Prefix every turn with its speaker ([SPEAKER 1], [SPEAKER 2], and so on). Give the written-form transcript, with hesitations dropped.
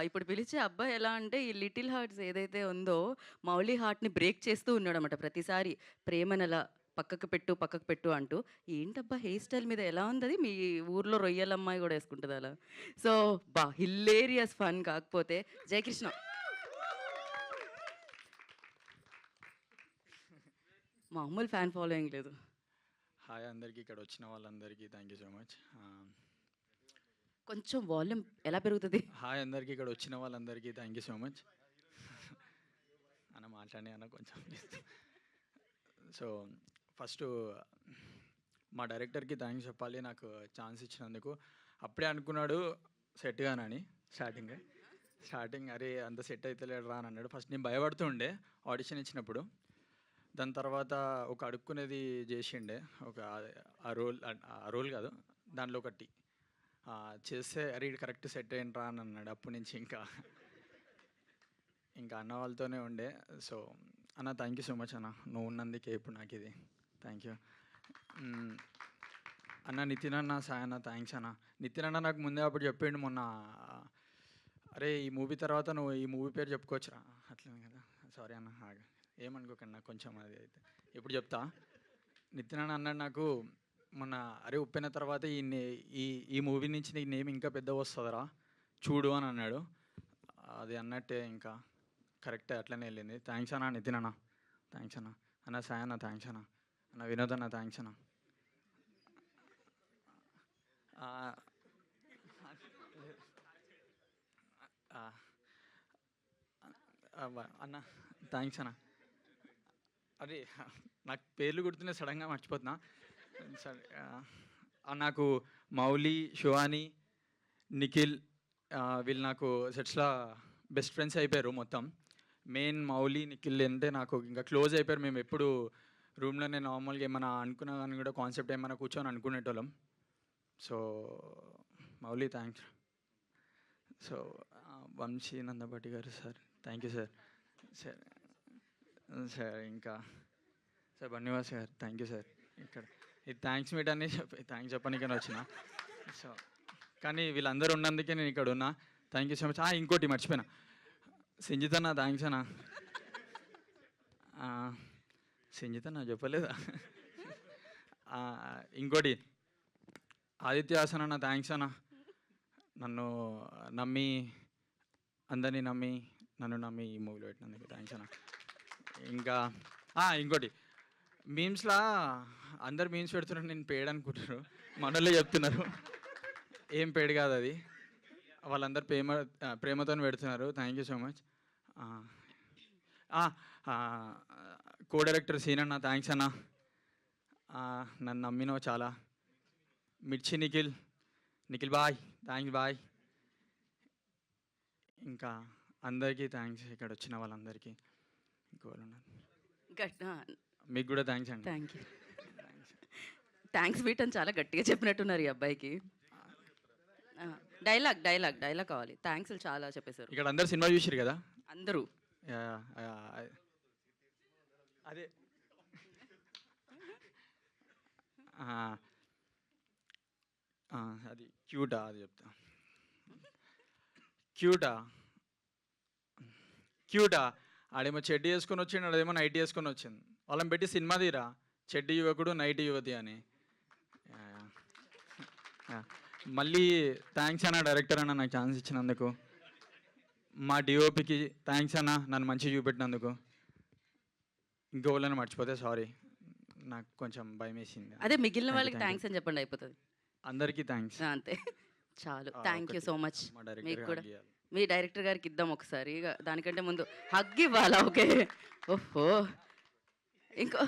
[SPEAKER 1] ఇప్పుడు పిలిచే అబ్బాయి ఎలా అంటే, ఈ 'లిటిల్ హార్ట్స్' ఏదైతే ఉందో, మౌలి హార్ట్‌ని బ్రేక్ చేస్తూ ఉన్నాడనమాట ప్రతిసారి. ప్రేమనలా పక్కకు పెట్టు, పక్కకు పెట్టు అంటూ. ఏంటబ్బా హెయిర్ స్టైల్ మీద ఎలా ఉందది? మీ ఊర్లో రొయ్యలమ్మాయి గూడా యేసుకుంటదా అలా? సో, హిల్లేరియస్ ఫన్ కాకపోతే జయకృష్ణ. మామూలు ఫ్యాన్ ఫాలోయింగ్ లేదు.
[SPEAKER 2] హాయ్ అందరికీ, ఇక్కడ వచ్చిన వాళ్ళందరికీ థ్యాంక్ యూ సో మచ్.
[SPEAKER 1] కొంచెం వాల్యూమ్ ఎలా పెరుగుతది?
[SPEAKER 2] హాయ్ అందరికీ, ఇక్కడ వచ్చిన వాళ్ళందరికీ థ్యాంక్ యూ సో మచ్. అన్న మాట్లాడి అన్న కొంచెం. సో ఫస్ట్ మా డైరెక్టర్కి థ్యాంక్స్ చెప్పాలి, నాకు ఛాన్స్ ఇచ్చినందుకు. అప్పుడే అనుకున్నాడు సెట్ గానని స్టార్టింగ్ అరే అంత సెట్ అయితే లేడు రా అని అన్నాడు. ఫస్ట్ నేను భయపడుతూ ఉండే ఆడిషన్ ఇచ్చినప్పుడు. దాని తర్వాత ఒక అడుక్కునేది చేసిండే, ఒక ఆ రోల్ కాదు దాంట్లో ఒకటి చేస్తే అరే ఇది కరెక్ట్ సెట్ అయ్యిండ్రా అని అన్నాడు. అప్పటి నుంచి ఇంకా అన్న వాళ్ళతోనే ఉండే. సో అన్న థ్యాంక్ యూ సో మచ్ అన్న, నువ్వు ఉన్నందుకే ఇప్పుడు నాకు ఇది. థ్యాంక్ యూ అన్న. నితిన్ అన్న, సాయి అన్న థ్యాంక్స్ అన్న. నితిన్ అన్న నాకు ముందే అప్పుడు చెప్పిండు మొన్న, అరే ఈ మూవీ తర్వాత నువ్వు ఈ మూవీ పేరు చెప్పుకోవచ్చురా అట్లనే కదా. సారీ అన్న, ఏమనుకోకండి నాకు కొంచెం అది అయితే ఇప్పుడు చెప్తా. నితిన్ అన్న అన్నాడు నాకు మొన్న, అరే ఉప్పెన తర్వాత ఈ మూవీ నుంచి నీకు నేమ్ ఇంకా పెద్ద వస్తుందిరా చూడు అని అన్నాడు. అది అన్నట్టే ఇంకా కరెక్టే అట్లనే వెళ్ళింది. థ్యాంక్స్ అన్న నితిన్ అన్న, థ్యాంక్స్ అన్న. అన్న సాయి అన్న థ్యాంక్స్ అన్న. అన్న వినోద్ అన్న థ్యాంక్స్ అన్న. అన్న థ్యాంక్స్ అన్న. అరే నాకు పేర్లు గుర్తున్నాయి, సడన్గా మర్చిపోతున్నా. సరే నాకు మౌలి, శివాని, నిఖిల్ వీళ్ళు నాకు సెట్స్లో బెస్ట్ ఫ్రెండ్స్ అయిపోయారు మొత్తం. మెయిన్ మౌలి, నిఖిల్ అంటే నాకు ఇంకా క్లోజ్ అయిపోయారు. మేము ఎప్పుడు రూమ్లోనే నార్మల్గా ఏమైనా అనుకున్నా కానీ కూడా కాన్సెప్ట్ ఏమైనా కూర్చొని అనుకునేటోళ్ళం. So Mouli thanks. So Vamsi Nandapati garu sir thank you sir. Sir sir ఇంకా sir Bannivas garu thank you sir. ఇక్కడ ఇది థ్యాంక్స్ మీట్ అని థ్యాంక్స్ చెప్పడానికైనా వచ్చిన. సో కానీ వీళ్ళందరూ ఉన్నందుకే నేను ఇక్కడ ఉన్నా. Thank you so much. ఇంకోటి మర్చిపోయినా, సంజిత అన్న థ్యాంక్స్ అన్న. సంజిత అన్న చెప్పలేదా? ఇంకోటి ఆదిత్య హాసన్ అన్న థ్యాంక్స్ అన్న. నన్ను నమ్మి, అందరినీ నమ్మి, నన్ను నమ్మి ఈ మూవీలో పెట్టినందుకు థ్యాంక్స్ అన్న. ఇంకా ఇంకోటి మీమ్స్లా అందరు మీమ్స్ పెడుతున్నారు, నేను పేడ్ అనుకుంటున్నారు, మనోళ్ళే చెప్తున్నారు. ఏం పేడ్ కాదు అది, వాళ్ళందరూ ప్రేమతో పెడుతున్నారు. Thank you so much. Co director సీన్ అన్న థ్యాంక్స్ అన్న, నన్ను నమ్మినో చాలా. మిర్చి నిఖిల్ బాయ్ థ్యాంక్స్ బాయ్. ఇంకా అందరికీ థ్యాంక్స్, ఇక్కడ వచ్చిన వాళ్ళందరికీ. ఇంకోళ్ళు మీకు కూడా థ్యాంక్స్ అండి.
[SPEAKER 1] Thank you. థ్యాంక్స్ బీట్ అని చాలా గట్టిగా చెప్పినట్టున్నారు ఈ అబ్బాయికి. డైలాగ్ కావాలి. థ్యాంక్స్ చాలా చెప్పేశారు.
[SPEAKER 2] ఇక్కడ అందరు సినిమా చూసారు కదా
[SPEAKER 1] అందరూ.
[SPEAKER 2] అదే అది క్యూటా, అది చెప్తా. క్యూటా ఆడేమో చెడ్డీ వేసుకొని వచ్చిండు, అదేమో నైట్ వేసుకొని వచ్చింది. వాళ్ళని పెట్టి సినిమా తీరా, చెడ్డీ యువకుడు నైట్ యువతి అని. మళ్ళీ థ్యాంక్స్ అన్న డైరెక్టర్ అన్న నాకు ఛాన్స్ ఇచ్చినందుకు. మా డిఓపికి థ్యాంక్స్ అన్న, నన్ను మంచిగా చూపెట్టినందుకు. ఇంకోళ్ళని మర్చిపోతే సారీ, నాకు కొంచెం భయం వేసింది.
[SPEAKER 1] అదే మిగిలిన వాళ్ళకి థ్యాంక్స్ అని చెప్పండి అయిపోతుంది.
[SPEAKER 2] అందరికీ థ్యాంక్స్.
[SPEAKER 1] అంతే చాలు. Thank you so much.
[SPEAKER 2] మా
[SPEAKER 1] మీకు కూడా
[SPEAKER 2] డైరెక్టర్
[SPEAKER 1] మీ డైరెక్టర్ గారికి ఇద్దాం ఒకసారి. దానికంటే ముందు హగ్ ఇవ్వాలా? ఓకే. ఓహో ఇంకో